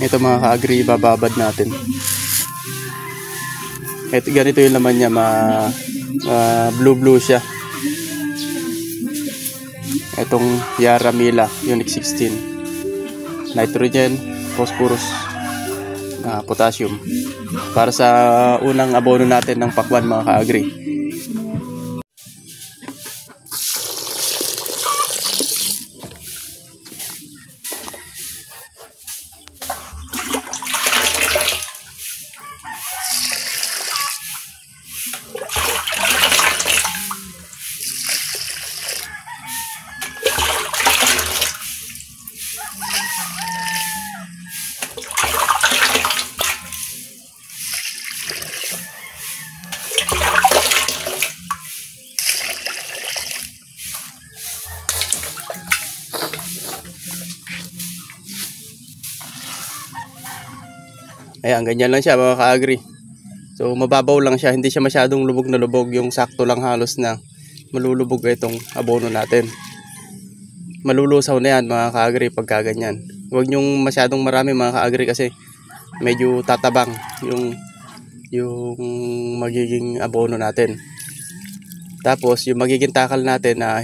Ito mga ka-agri, bababad natin. Ito, ganito yung laman niya, blue siya. Itong Yaramila Unique 16. Nitrogen, phosphorus, potassium. Para sa unang abono natin ng pakwan mga ka-agri. Ayan, ganyan lang siya mga ka-agri. So mababaw lang siya, hindi siya masyadong lubog na lubog, yung sakto lang halos na malulubog itong abono natin. Malulusaw na yan mga ka-agri pagka ganyan. Huwag nyong masyadong marami mga ka-agri kasi medyo tatabang yung magiging abono natin. Tapos yung magiging takal natin na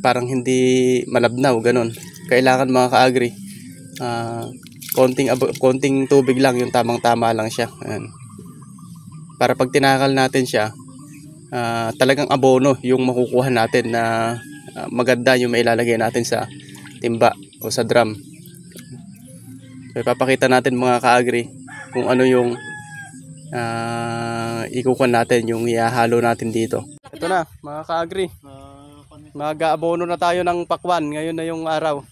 parang hindi malabnaw, ganun. Kailangan mga ka-agri konting tubig lang, yung tamang-tama lang siya. Ayan. Para pag tinakal natin siya, talagang abono yung makukuha natin na maganda yung mailalagay natin sa timba o sa drum. So, ipapakita natin mga ka-agri kung ano yung ikukuha natin, yung ihahalo natin dito. Ito na mga ka-agri, mag-aabono na tayo ng pakwan. Ngayon na yung araw.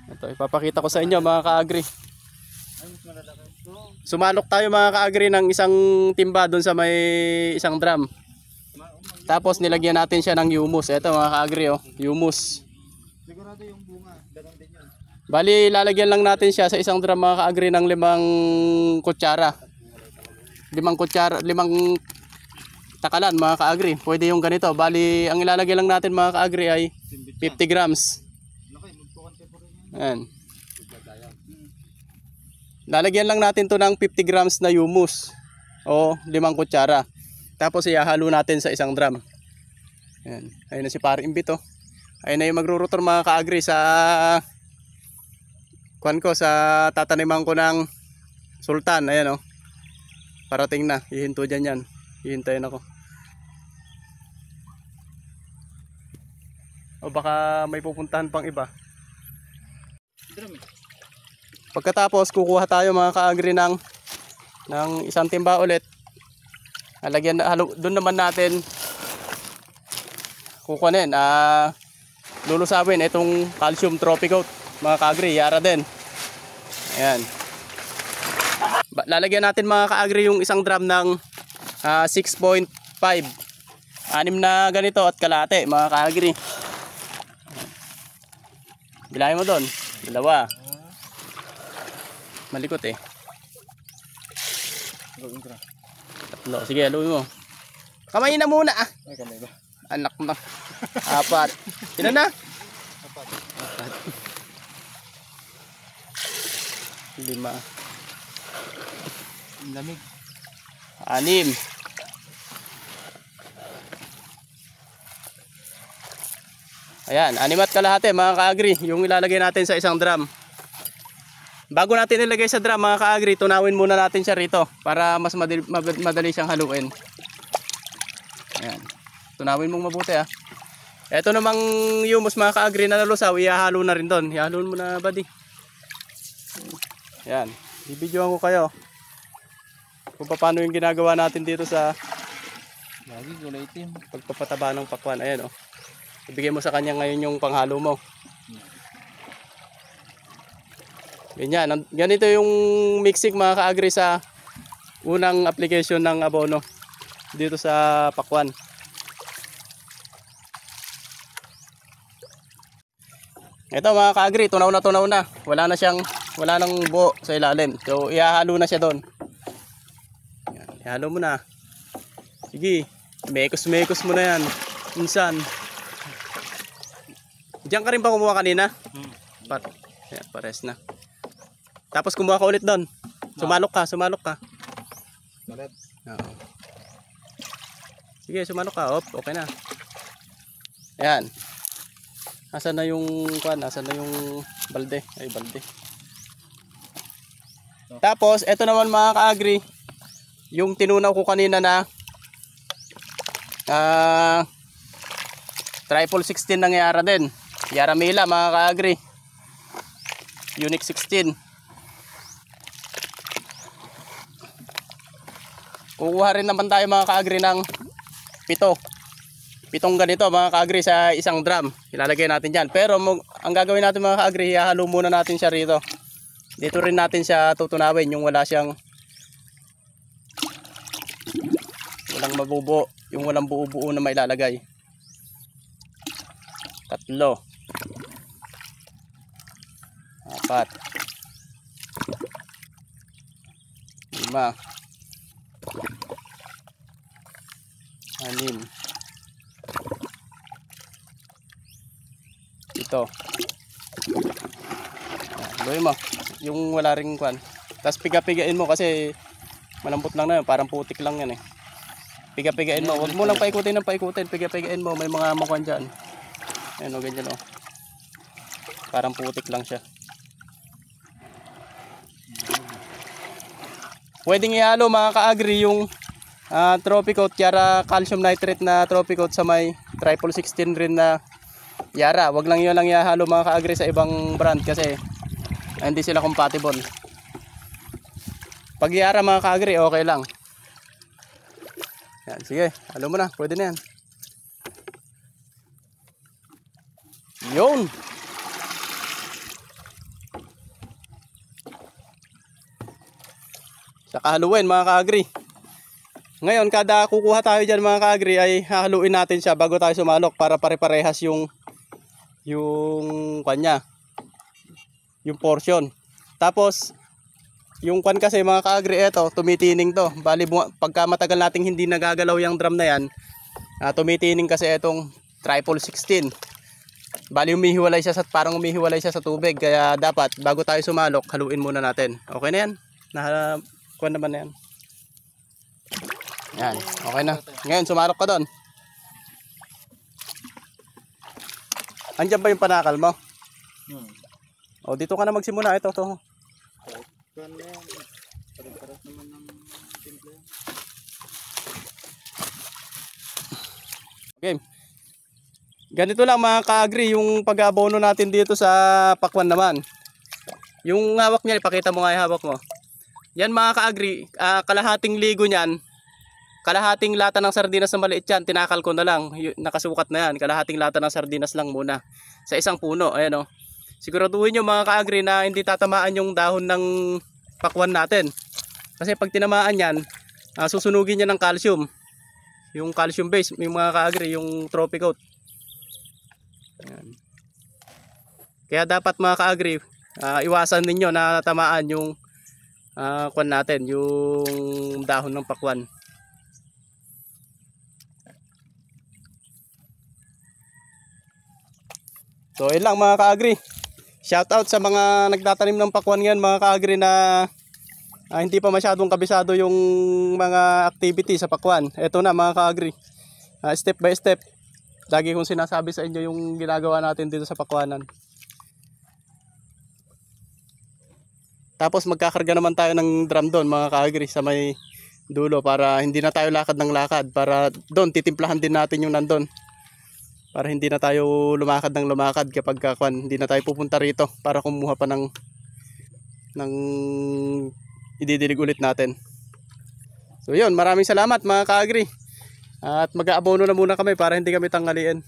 Ito, ipapakita ko sa inyo mga ka-agri. Sumalok tayo mga ka-agri ng isang timba doon sa may isang drum. Tapos nilagyan natin siya ng humus. Ito mga ka-agri, oh, humus. Sigurado yung bunga, ganun din yun. Bali, lalagyan lang natin siya sa isang drum mga ka-agri ng 5 kutsara. 5 takalan mga ka-agri. Pwede yung ganito. Bali, ang ilalagay lang natin mga ka-agri ay 50 grams. Ayan. Lalagyan lang natin to ng 50 grams na humus o 5 kutsara. Tapos ihahalo natin sa isang drum. Ayan. Ayun na si Pare Imbito. Ayun na yung magrurotor mga ka-agri sa tataniman ko ng sultan. Ayan, oh. Parating na. Hihinto dyan yan. Hihintayin ako. O baka may pupuntahan pang iba. Pagkatapos kukuha tayo mga ka-agri ng isang timba ulit. Doon naman natin kukunin, lulusawin itong calcium trophy coat mga ka-agri, Yara din. Ayan. Lalagyan natin mga ka-agri yung isang drum ng 6.5, 6 na ganito at kalate mga ka-agri. Bilahin mo doon. 2. Malikot eh. 3. Sige, haluin mo. Kamay na muna ah. Ay, kamay ba? Anak na. 4. Ilan na? 4. 5. Lamig. 6. Ayan, 6 at kalahati mga ka-agri, yung ilalagay natin sa isang drum. Bago natin ilagay sa drum mga ka-agri, tunawin muna natin siya rito para mas madali siyang haluin. Ayan. Tunawin mong mabuti ah. Ito namang humus mga ka-agri na nalusaw, ihahalo na rin doon. Ihalo mo na buddy. Ayan. Bibidyoan ko kayo kung paano yung ginagawa natin dito sa Lagi kulay itim. pagpapataba ng pakwan. Ayan oh. Ibigay mo sa kanya ngayon yung panghalo mo. Ganyan. Ganito yung mixing mga ka-agri sa unang application ng abono dito sa pakwan. Ito mga ka-agri, tunaw na. Wala nang buo sa ilalim. So ihahalo na siya doon. Ihalo mo na. Sige, mekos mo na yan. Minsan. Diyan ka rin ba kumuha kanina? Ayan, pares na. Tapos kumuha ka ulit doon. Sumalok ka. Ulit. Oo. Sige, sumalok ka. Op, okay na. Ayan. Asan na yung kuan? Asan na yung balde? Ay, balde. Tapos, eto naman mga ka-agri, yung tinunaw ko kanina na triple 16 ng Yara din. Yara Mila mga ka-agri. Unique 16. Kukuha rin naman tayo mga ka-agri ng pitong ganito mga ka-agri sa isang drum. Ilalagay natin dyan. Pero ang gagawin natin mga ka-agri, ihahalo muna natin siya rito. Dito rin natin siya tutunawin yung walang mabubuo, yung walang buo-buo na mailalagay. 3, 4, 5, 6, 7. Gawin mo yung wala ring kwan. Tapos piga-pigain mo kasi malambot lang na yun, parang putik lang yan eh. Piga-pigain mo, huwag mo lang paikutin ng paikutin. Piga-pigain mo, may mga makwan dyan. Ayan o, ganyan o. Parang putik lang siya. Pwedeng ihalo mga ka-agri yung Trophy Coat Yara calcium nitrate na Trophy Coat sa may triple 16 rin na Yara. Wag lang yun lang ihalo mga ka-agri sa ibang brand kasi hindi sila compatible. Pag Yara mga ka-agri, okay lang. Yan, sige, halo mo na, pwede na yan. Yun. Saka haluin mga ka-agri. Ngayon, kada kukuha tayo dyan mga ka-agri ay hahaluin natin siya bago tayo sumalok para pare-parehas yung kanya, yung portion. Tapos yung kwan kasi mga ka-agri, eto tumitining to. Bali pagka matagal nating hindi nagagalaw yung drum na yan, tumitining kasi etong triple 16. Bali umihiwalay siya parang umihiwalay siya sa tubig, kaya dapat bago tayo sumalok haluin muna natin. Okay na yan, kwan naman na yan. Yan, okay na. Ngayon sumalok ka doon. Andiyan ba yung panakal mo? O, dito ka na magsimula. Ito. Okay. Ganito lang mga ka-agri yung pag-abono natin dito sa pakwan naman. Yung hawak niya, ipakita mo nga yung hawak mo. Yan mga ka-agri, kalahating ligo niyan. Kalahating lata ng sardinas na maliit yan, tinakal ko na lang, nakasukat na yan. Kalahating lata ng sardinas lang muna sa isang puno. Ayan o. Siguraduhin nyo mga ka-agri na hindi tatamaan yung dahon ng pakwan natin. Kasi pag tinamaan yan, susunugin niya ng calcium. Yung calcium base, yung mga ka-agri, yung Trophy Coat. Ayan. Kaya dapat mga ka-agri, iwasan ninyo na tamaan yung kwan natin, yung dahon ng pakwan. So yun lang mga ka-agri. Shout out sa mga nagtatanim ng pakwan ngayon mga ka-agri na hindi pa masyadong kabisado yung mga activity sa pakwan. Ito na mga ka-agri. Step by step. Lagi kong sinasabi sa inyo yung ginagawa natin dito sa pakwanan. Tapos magkakarga naman tayo ng drum doon mga ka-agri sa may dulo para hindi na tayo lakad ng lakad. Para doon titimplahan din natin yung nandun. Para hindi na tayo lumakad ng lumakad kapag hindi na tayo pupunta rito para kumuha pa ng ididilig ulit natin. So yun, maraming salamat mga ka-agri. At mag-aabono na muna kami para hindi kami tanghaliin.